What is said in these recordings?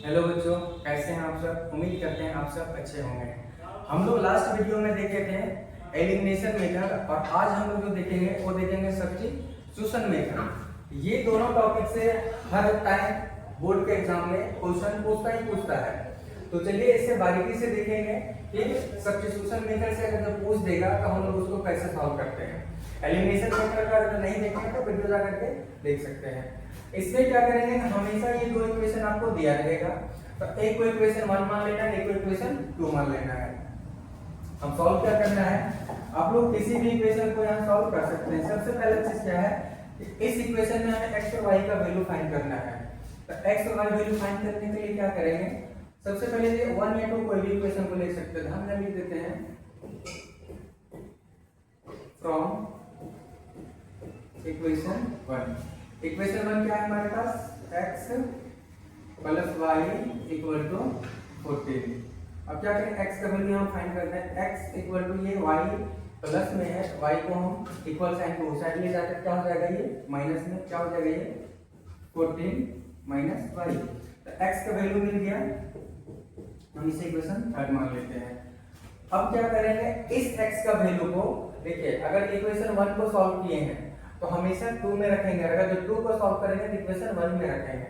Hello बच्चों, कैसे हैं आप सब। उम्मीद करते हैं आप सब अच्छे होंगे। हम लोग लास्ट वीडियो में देखे थे एलिमिनेशन मेथड, और आज हम लोग जो देखेंगे वो देखेंगे सब्स्टिट्यूशन मेथड। ये दोनों टॉपिक से हर टाइम बोर्ड के एग्जाम में क्वेश्चन पूछता है। तो चलिए इसे बारीकी से देखेंगे कि सब्स्टिट्यूशन मेथड से अगर पूछ देगा तो हम लोग उसको कैसे सॉल्व करते हैं। एलिमिनेशन मेथड का अगर नहीं देखेंगे तो वीडियो जा करके देख सकते हैं। इसमें क्या करेंगे, हमेशा ये दो इक्वेशन आपको दिया रहेगा, तो एक को इक्वेशन 1 मान लेना है, एक को इक्वेशन 2 मान लेना है। हम सॉल्व क्या करना है, आप लोग किसी भी इक्वेशन को यहाँ सॉल्व कर सकते हैं। सबसे पहले चीज क्या है, इस इक्वेशन में हमें x और y का वैल्यू फाइंड करना है। तो x और y वैल्यू फाइंड करने के लिए क्या करेंगे, सबसे पहले ये 1 या 2 कोई भी इक्वेशन को ले सकते हैं। हम लिख देते हैं फ्रॉम इक्वेशन 1। इक्वेशन 1 क्या है हमारे पास, x plus y equal to 14। अब क्या करें, x का वैल्यू हम फाइंड करते हैं। x इक्वल टू ये y प्लस में है, y को हम इक्वल साइन को उस साइड ले जाकर क्या हो जाएगा, ये माइनस में क्या हो जाएगा, ये 14 माइनस y। तो x का वैल्यू मिल गया, हम इसे इक्वेशन 3 मान लेते हैं। अब क्या करेंगे, इस x का वैल्यू को देखिए, अगर इक्वेशन 1 को सॉल्व किए हैं तो हमेशा 2 में रखेंगे, अगर जो 2 को सॉल्व करेंगे तो इक्वेशन 1 में रखेंगे।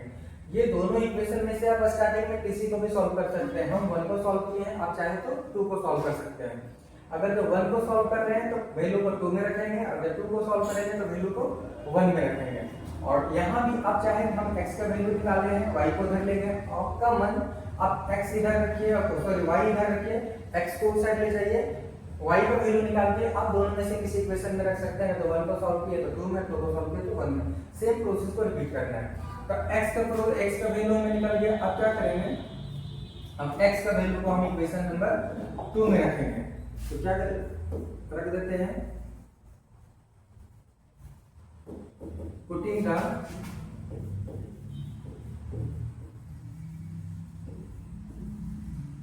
ये दोनों इक्वेशन में से आप स्टार्टिंग में किसी को भी सॉल्व कर सकते हैं। हम 1 को सॉल्व किए हैं, आप चाहे तो 2 को सॉल्व कर सकते हैं। अगर जो 1 को सॉल्व कर रहे हैं तो वैल्यू को 2 में रखेंगे, अगर 2 को सॉल्व करेंगे तो वैल्यू को 1 में रखेंगे। और यहाँ भी आप चाहे हम x का वैल्यू निकाल रहे हैं, y को इधर लेंगे, आपका मन आप x इधर रखिए, सॉरी y इधर रखिए, x को उस साइड ले जाइए, y का वैल्यू निकाल के आप दोनों में से किसी इक्वेशन में रख सकते हैं। तो 1 को सॉल्व किए तो 2 में, 2 को सॉल्व किए तो 1 में। सेम प्रोसेस को रिपीट करना है। तो x का वैल्यू हमें निकल गया। अब क्या करेंगे, हम x का वैल्यू को हम इक्वेशन नंबर 2 में रखेंगे। तो क्या करें, रख देते हैं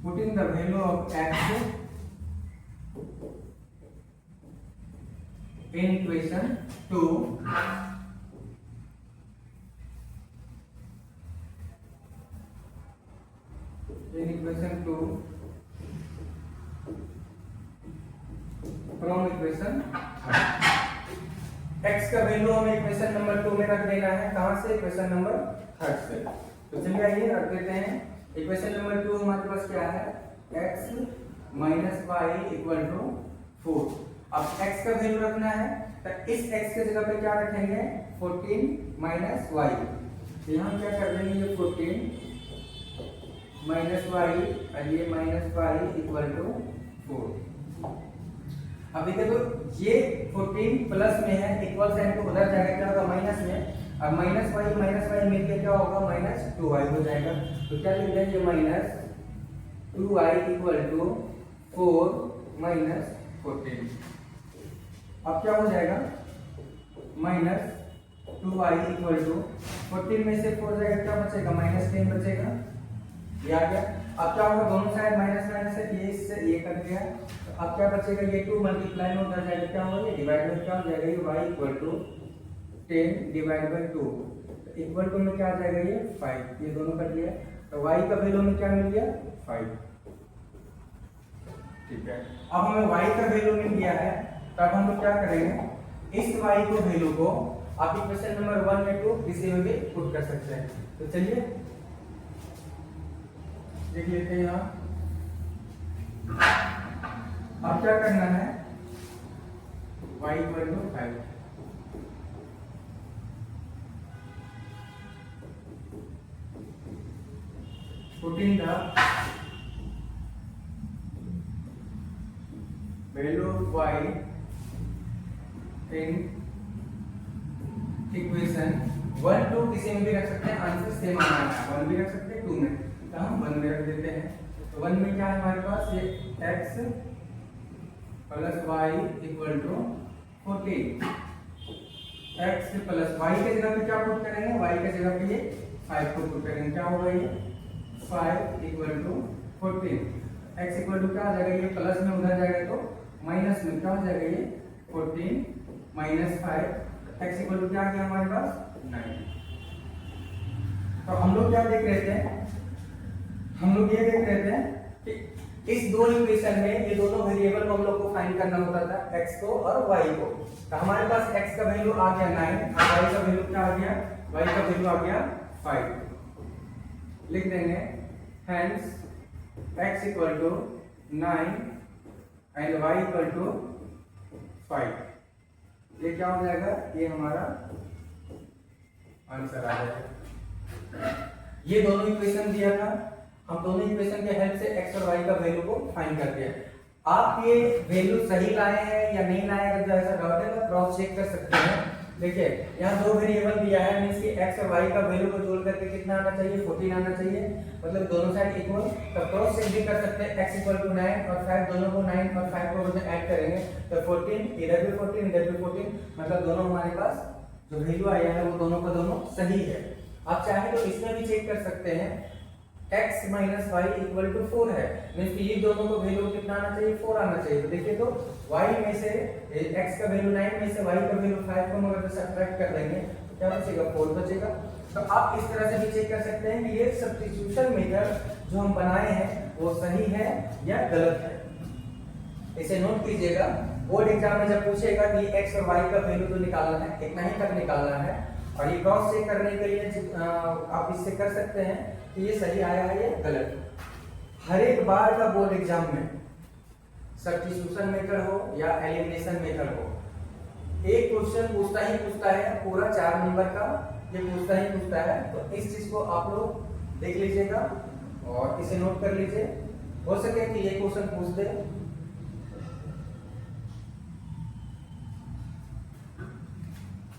putting the value of x in equation 2 from equation 3। x का वैल्यू हमें इक्वेशन नंबर 2 में रख देना है। कहां से, इक्वेशन नंबर 3 से। तो चलिए आइए रख देते हैं। इक्वेशन नंबर 2 हमारे पास क्या है, x minus y equal to 4। अब x का वैल्यू रखना है, तो इस x के जगह पे क्या रखेंगे, 14 माइनस वाई। तो यहाँ क्या कर देंगे, ये 14 माइनस वाई और ये माइनस वाई इक्वल टू 4। अब देखिए, तो ये 14 प्लस में है, इक्वल साइन को उधर जाएगा, क्या होगा, माइनस में। अब माइनस वाई मिलकर क्या होगा, माइनस 2y हो जाएगा। तो क्या लिख देंगे, minus 2y equal to 4 minus 14। अब क्या हो जाएगा, माइनस 2y इक्वल टू 14 में से 4 जाएगा, क्या बचेगा, माइनस 10 बचेगा। ये आ गया। अब क्या होगा, दोनों साइड माइनस माइनस है, ये इससे ये कट गया। तो अब क्या बचेगा, ये 2 मल्टीप्लाई में उधर जाएगा, क्या होगा, ये डिवाइड में क्या हो जाएगा, ये y equal to 10 divide by 2। तो इक्वल टू में क्या आ जाएगा, ये 5। ये दोनों कट गया, तो y का वैल्यू में क्या मिल गया, 5। ठीक है। अब हमें y का वैल्यू मिल गया है, तब हम लोग क्या करेंगे, इस y को वैल्यू को आप इक्वेशन नंबर 1 या 2 किसी में भी पुट कर सकते हैं। तो चलिए देख लेते हैं यहाँ। अब क्या करना है, y equal to 5। Putting the value of y in equation 1 2 किसी में भी रख सकते हैं, आंसर सेम आना है। 1 भी रख सकते हैं, 2 में, तो हम 1 में रख देते हैं। तो 1 में क्या है हमारे पास, ये x plus y equal to 14। x plus y के जगह पे क्या पुट करेंगे, y के जगह पे ये 5 को पुट करेंगे, क्या होगा, ये 5 equal to 14। x equal to क्या आ जाएगा, ये प्लस में उधर जाएगा तो माइनस में क्या हो जाएगा, ये 14 माइनस 5। x इक्वल टू क्या आ गया हमारे पास, 9। तो हम लोग क्या देख रहे थे, हम लोग ये देख रहे थे कि इस दो इक्वेशन में ये दोनों वेरिएबल को हम लोग को फाइंड करना होता था, x को और y को। तो हमारे पास x का वैल्यू आ गया 9 और y का वैल्यू क्या आ गया, y का वैल्यू आ गया 5। लिख देंगे hence x equal to 9 and y equal to 5। ये क्या हो जाएगा, ये हमारा आंसर आ जाएगा। ये दोनों इक्वेशन दिया था, हम दोनों इक्वेशन के हेल्प से x और y का वैल्यू को फाइंड करते हैं। आप ये वैल्यू सही लाए हैं या नहीं लाए, अगर ऐसा डाउट है तो क्रॉस चेक कर सकते हैं। देखिए यहाँ दो वेरिएबल दिया है, मींस कि x और y का वैल्यू को जोड़ करके कितना आना चाहिए, 14 आना चाहिए, मतलब दोनों साइड इक्वल। तो क्रॉस चेक भी कर सकते हैं, x इक्वल टू 9 और 5, दोनों को 9 और 5 को ऐड करेंगे तो 14, इधर भी 14 इधर भी 14, मतलब दोनों हमारे पास जो वैल्यू आया है वो दोनों का दोनों सही है। आप चाहे तो इसमें भी चेक कर सकते हैं, x minus y equal to 4 है, मींस कि ये दोनों को वैल्यू कितना आना चाहिए, 4 आना चाहिए। तो देखिए तो y में से x का वैल्यू 9 में से y का वैल्यू 5 को अगर सब्ट्रैक्ट कर देंगे तो क्या बचेगा, 4 बचेगा। तो आप इस तरह से भी चेक कर सकते हैं कि ये सब्स्टिट्यूशन मेथड जो हम बनाए हैं वो सही है या गलत है। इसे नोट कीजिएगा, बोर्ड एग्जाम में जब पूछेगा कि x और y का वैल्यू तो निकालना है, कितना ही तक निकालना है, और ये क्रॉस चेक करने के लिए आप इससे कर सकते हैं कि ये सही आया है या गलत। हर एक बार का बोर्ड एग्जाम में सब्स्टिट्यूशन मेथड हो या एलिमिनेशन मेथड हो, एक क्वेश्चन पूछता है पूरा 4 नंबर का, ये पूछता है। तो इस चीज को आप लोग देख लीजिएगा और इसे नोट कर लीजिए, हो सके कि ये क्वेश्चन पूछ दे